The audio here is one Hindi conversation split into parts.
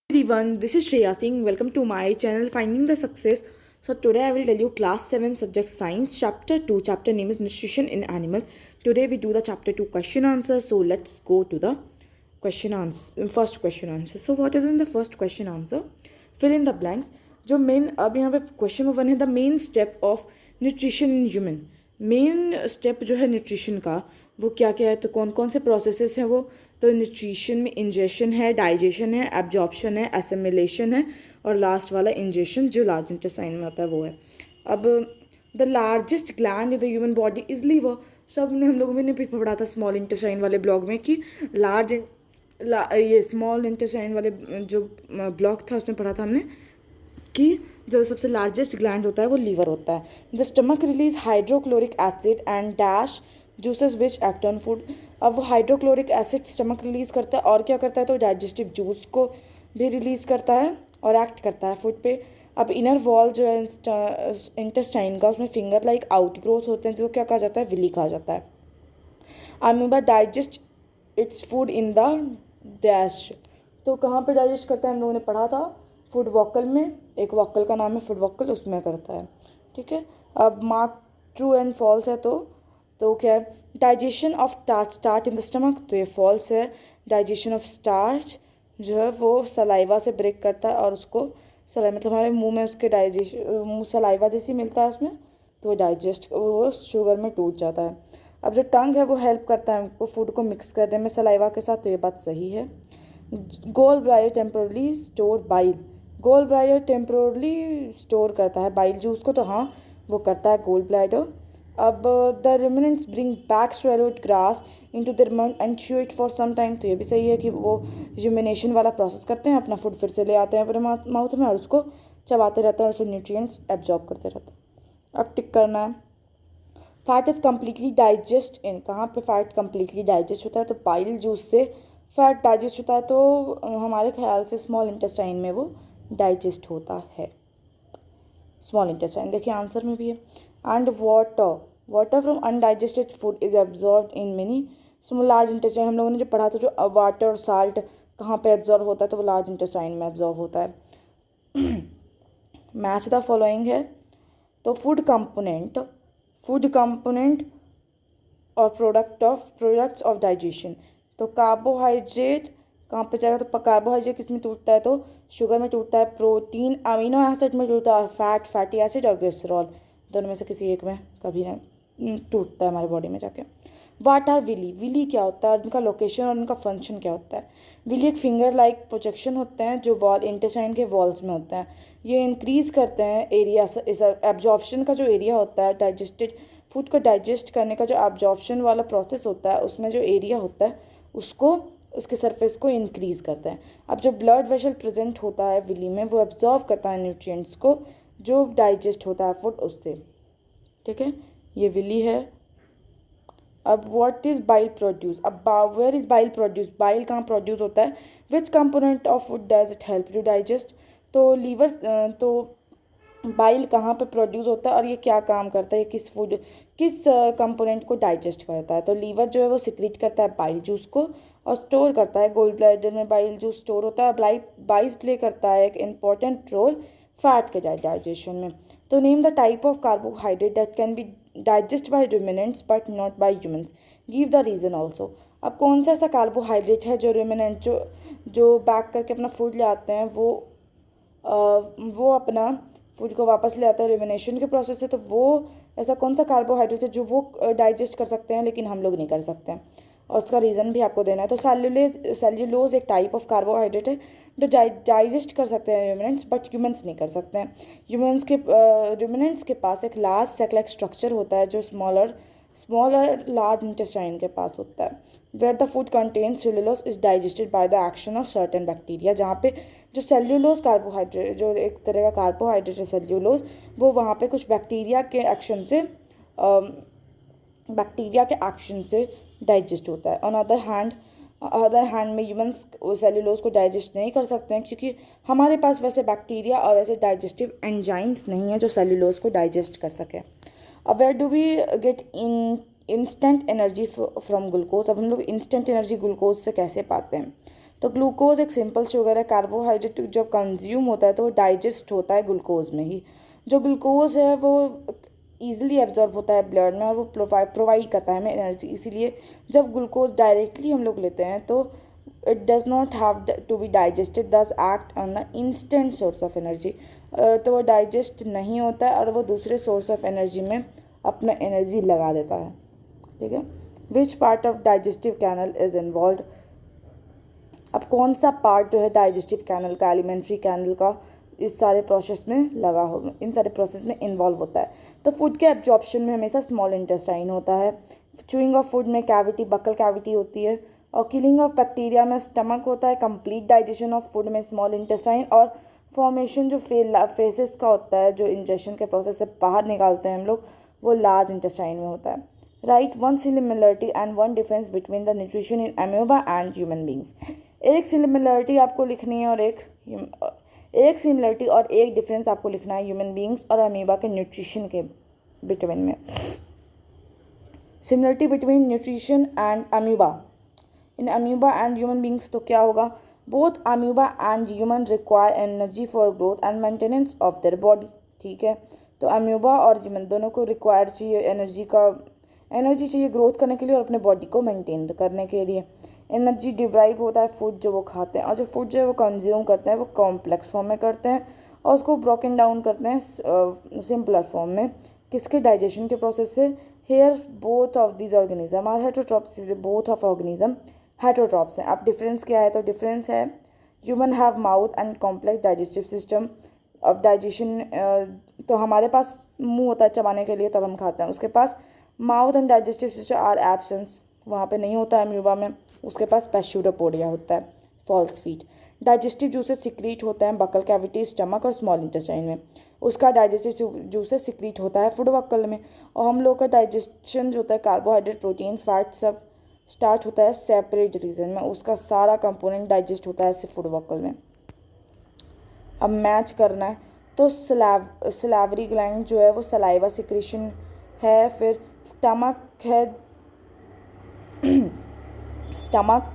Everyone, this is Shreya Singh. Welcome to my channel Finding the Success. So today I will tell you class 7 subject science chapter 2. Chapter name is nutrition in animal. Today we do the chapter 2 question answer. So let's go to the question answer. First question answer. So what is in the first question answer? Fill in the blanks. जो मेन अब यहाँ पे क्वेश्चन नंबर 1 है the main step of nutrition in human. Main step जो है न्यूट्रिशन का वो क्या क्या है, तो कौन कौन से प्रोसेसेस हैं वो. तो न्यूट्रिशन में इंजेशन है, डाइजेशन है, एब्जॉर्प्शन है, एसिमिलेशन है और लास्ट वाला इंजेशन जो लार्ज इंटेस्टाइन में होता है वो है. अब the largest gland in the human body is liver. सब ने हम लोगों ने भी पढ़ा था स्मॉल इंटेस्टाइन वाले ब्लॉग में कि ये स्मॉल इंटेस्टाइन वाले जो ब्लॉग था उसमें पढ़ा था हमने कि जो सबसे लार्जेस्ट ग्लैंड होता है वो लीवर होता है. The stomach release hydrochloric acid and dash juices which act on food. अब वो हाइड्रोक्लोरिक एसिड स्टमक रिलीज़ करता है और क्या करता है, तो डाइजेस्टिव जूस को भी रिलीज़ करता है और एक्ट करता है फूड पे. अब इनर वॉल जो है इंटेस्टाइन का उसमें फिंगर लाइक आउट ग्रोथ होते हैं जो क्या कहा जाता है, विली कहा जाता है. Amoeba digest its food in the dash. तो कहाँ पे डाइजेस्ट करता है हम लोगों ने पढ़ा था फूड वॉकल में. एक वॉकल का नाम है फूड वॉकल, उसमें करता है. ठीक है. अब मार्क ट्रू एंड फॉल्स है तो क्या है, digestion of starch in the stomach. तो ये फॉल्स है. डाइजेशन ऑफ स्टार्च जो है वो सलाइवा से ब्रेक करता है और उसको सलाइवा मतलब हमारे मुंह में उसके डाइजेशन सलाइवा जैसी मिलता है उसमें, तो वो शुगर में टूट जाता है. अब जो टंग है वो हेल्प करता है वो फूड को मिक्स करने में सलाइवा के साथ, तो ये बात सही है. Gall bladder temporarily store bile. Gall bladder temporarily store करता है बाइल जूस को, तो हाँ वो करता है गोल ब्लैडर. अब the ruminants bring back swallowed grass into their mouth and chew it for some time. तो ये भी सही है कि वो र्यूमिनेशन वाला प्रोसेस करते हैं, अपना फूड फिर से ले आते हैं अपने माउथ में और उसको चबाते रहते हैं और उससे न्यूट्रिएंट्स एब्जॉर्ब करते रहते हैं. अब टिक करना है. फैट इज़ कम्प्लीटली डाइजेस्ट इन. कहाँ पे फैट कम्प्लीटली डाइजेस्ट होता है, तो बाइल जूस से फैट डाइजेस्ट होता है. तो हमारे ख्याल से स्मॉल इंटेस्टाइन में वो डाइजेस्ट होता है. स्मॉल इंटेस्टाइन देखिए आंसर में भी है. And water from undigested food is absorb in many small large intestine. हम लोगों ने जो पढ़ा था जो वाटर और साल्ट कहाँ पे एब्जॉर्ब होता है, तो वो लार्ज इंटेस्टाइन में एब्जॉर्ब होता है. मैच द फॉलोइंग है. तो फूड कंपोनेंट और प्रोडक्ट्स ऑफ डाइजेशन. तो कार्बोहाइड्रेट कहाँ पे जाएगा, तो कार्बोहाइड्रेट किस में टूटता है, तो शुगर में टूटता है. प्रोटीन अमीनो एसिड में टूटता है और फैटी एसिड और ग्लिसरॉल दोनों में से किसी एक में कभी ना टूटता है हमारी बॉडी में जाके. वाट आर विली क्या होता है, उनका लोकेशन और उनका फंक्शन क्या होता है. विली एक फिंगर लाइक प्रोजेक्शन होते हैं जो वॉल इंटेस्टाइन के वॉल्स में होते हैं. ये इंक्रीज़ करते हैं एरिया एब्जॉर्प्शन का जो एरिया होता है डाइजेस्टेड फूड को डाइजेस्ट करने का जो एब्जॉर्प्शन वाला प्रोसेस होता है उसमें जो एरिया होता है उसको उसके सरफेस को इंक्रीज़ करता है. अब जो ब्लड वेसल प्रेजेंट होता है विली में वो एब्जॉर्व करता है न्यूट्रिएंट्स को जो डाइजेस्ट होता है फूड उससे. ठीक है, ये विली है. अब व्हाट इज़ बाइल प्रोड्यूस. अब where is bile produce. Bile कहाँ प्रोड्यूस होता है. Which component of food does it help to digest. तो लीवर तो बाइल कहाँ पे प्रोड्यूस होता है और ये क्या काम करता है, ये किस कंपोनेंट को डाइजेस्ट करता है. तो लीवर जो है वो सिक्रीट करता है बाइल जूस को और स्टोर करता है. गोल ब्लैडर में बाइल जूस स्टोर होता है. बाइल प्ले करता है एक इम्पॉर्टेंट रोल फैट के डाइजेशन में. तो name the type of carbohydrate that can be digest by ruminants but not by humans. Give the reason also. अब कौन सा ऐसा कार्बोहाइड्रेट है जो रुमिनेंट जो बैक करके अपना फूड ले आते हैं वो अपना फूड को वापस ले आता है रुमिनेशन के प्रोसेस से. तो वो ऐसा कौन सा कार्बोहाइड्रेट है जो वो डाइजेस्ट कर सकते हैं लेकिन हम लोग नहीं कर सकते हैं, और उसका रीज़न भी आपको देना है. तो सेल्यूलोज एक टाइप ऑफ कार्बोहाइड्रेट है जो डाइजेस्ट कर सकते हैं रुमिनेंट्स बट ह्यूमंस नहीं कर सकते हैं. रुमिनेंट्स के पास एक लार्ज सेक लाइक स्ट्रक्चर होता है जो स्मॉलर लार्ज इंटेस्टाइन के पास होता है. Where the food contains cellulose is digested by the action of certain bacteria. जहाँ पे जो सेल्यूलोज कार्बोहाइड्रेट जो एक तरह का कार्बोहाइड्रेट है सेल्यूलोज, वो वहाँ पे कुछ बैक्टीरिया के एक्शन से डाइजेस्ट होता है. ऑन अदर हैंड में ह्यूमंस सेल्यूलोज को डाइजेस्ट नहीं कर सकते हैं क्योंकि हमारे पास वैसे बैक्टीरिया और वैसे डाइजेस्टिव एंजाइम्स नहीं है जो सेल्यूलोज को डाइजेस्ट कर सके. अब where do we get instant energy from glucose. अब हम लोग इंस्टेंट एनर्जी ग्लूकोज से कैसे पाते हैं. तो ग्लूकोज एक सिंपल शुगर है। कार्बोहाइड्रेट जब कंज्यूम होता है तो वो डाइजेस्ट होता है ग्लूकोज में ही। जो ग्लूकोज है वो ईजिली एब्जॉर्ब होता है ब्लड में और वो प्रोवाइड करता है हमें एनर्जी। इसीलिए जब ग्लूकोज डायरेक्टली हम लोग लेते हैं तो it does not have to be digested, thus act on the instant source of energy. तो वो डाइजेस्ट नहीं होता है और वो दूसरे सोर्स ऑफ एनर्जी में अपना एनर्जी लगा देता है। ठीक है। Which part of digestive canal is involve. अब कौन सा पार्ट जो है डाइजेस्टिव कैनल का, एलिमेंट्री कैनल का, इस सारे प्रोसेस में लगा हो, इन सारे प्रोसेस में इन्वॉल्व होता है। तो फूड के एब्जॉर्प्शन में हमेशा स्मॉल इंटेस्टाइन होता है। चूइंग ऑफ फूड में कैविटी, बकल कैविटी होती है। और किलिंग ऑफ बैक्टीरिया में स्टमक होता है। कंप्लीट डाइजेशन ऑफ फूड में स्मॉल इंटेस्टाइन। और फॉर्मेशन जो फेसेस का होता है, जो इंजेक्शन के प्रोसेस से बाहर निकालते हैं हम लोग, वो लार्ज इंटेस्टाइन में होता है। Right one similarity and one difference between the nutrition in amoeba and human beings. एक सिमिलरिटी आपको लिखनी है और एक सिमिलरिटी और एक डिफरेंस आपको लिखना है ह्यूमन बींग्स और अमीबा के न्यूट्रिशन के बिटवीन में। Similarity between nutrition and amoeba in amoeba and human beings, तो क्या होगा, both amoeba and human require energy for growth and maintenance of their body. ठीक है। तो अमीबा और ह्यूमन दोनों को रिक्वायर चाहिए एनर्जी चाहिए ग्रोथ करने के लिए और अपने बॉडी को मेंटेन करने के लिए। एनर्जी डिराइव होता है फूड जो वो खाते हैं, और जो फूड जो है वो कंज्यूम करते हैं वो कॉम्प्लेक्स फॉर्म में करते हैं और उसको ब्रोकन डाउन करते हैं सिंपलर फॉर्म में। किसके, डाइजेशन के प्रोसेस से। Here both of these organism are heterotrophs, इसलिए बोथ ऑफ ऑर्गेनिज्म हेटरोट्रॉप्स हैं। अब डिफरेंस क्या है, तो डिफरेंस है human have mouth and complex digestive system. अब डाइजेशन तो हमारे पास मुंह होता है चबाने के लिए, तब हम खाते हैं। उसके पास mouth and digestive system are absence, वहाँ पे नहीं होता है अमीबा में। उसके पास पैस्यूडोपोडिया होता है, false feet. Digestive juices secrete होते हैं बकल कैविटी, स्टमक और स्मॉल इंटेस्टाइन में। उसका डाइजेस्टिव जूसेस सिक्रीट होता है फूड वक्कल में। और हम लोग का डाइजेशन जो होता है कार्बोहाइड्रेट, प्रोटीन, फैट सब स्टार्ट होता है सेपरेट रीजन में। उसका सारा कंपोनेंट डाइजेस्ट होता है फूड वक्कल में। अब मैच करना है तो सलावरी ग्लैंड जो है वो सलाइवा सिक्रेशन है। फिर स्टमक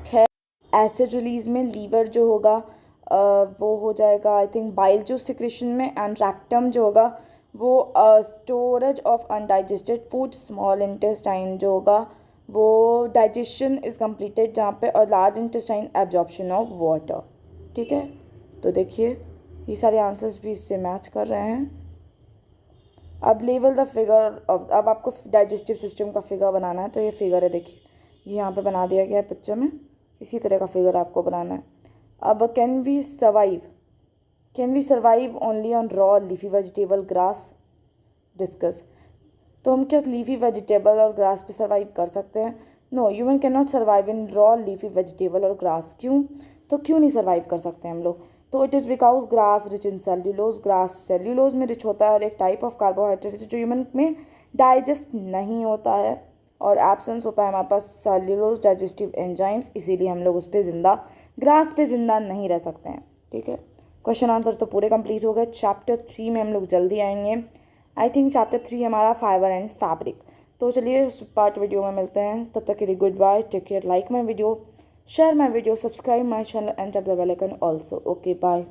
है एसिड रिलीज में। लीवर जो होगा वो हो जाएगा I think bile juice secretion में। एंड रेक्टम जो होगा वो storage of undigested food. Small intestine जो होगा वो डाइजेशन इज कम्प्लीटेड जहाँ पे, और large intestine absorption of water. ठीक है। तो देखिए ये सारे आंसर्स भी इससे मैच कर रहे हैं। अब लेवल द फिगर ऑफ, अब आपको डाइजेस्टिव सिस्टम का फिगर बनाना है। तो ये फिगर है, देखिए ये यहाँ पे बना दिया गया है पिक्चर में। इसी तरह का फिगर आपको बनाना है। अब can we survive only on raw leafy vegetable grass, discuss. तो हम क्या लीफी वेजिटेबल और ग्रास पे सर्वाइव कर सकते हैं? No, human can not survive in raw leafy vegetable और ग्रास। क्यों? तो क्यों नहीं सर्वाइव कर सकते हम लोग? तो it is because grass rich in cellulose, grass cellulose में रिच होता है और एक टाइप ऑफ कार्बोहाइड्रेट जो ह्यूमन में डाइजेस्ट नहीं होता है, और एब्सेंस होता है हमारे पास सेल्यूलोज डाइजेस्टिव एंजाइम्स। इसीलिए हम लोग उस पर ग्रास पे जिंदा नहीं रह सकते हैं। ठीक है। क्वेश्चन आंसर तो पूरे कंप्लीट हो गए। चैप्टर 3 में हम लोग जल्दी आएंगे। आई थिंक चैप्टर 3 हमारा फाइबर एंड फैब्रिक। तो चलिए पार्ट वीडियो में मिलते हैं। तब तक के लिए good bye, take care, like my video, share my video, subscribe my channel and tap the bell icon also. Okay, bye.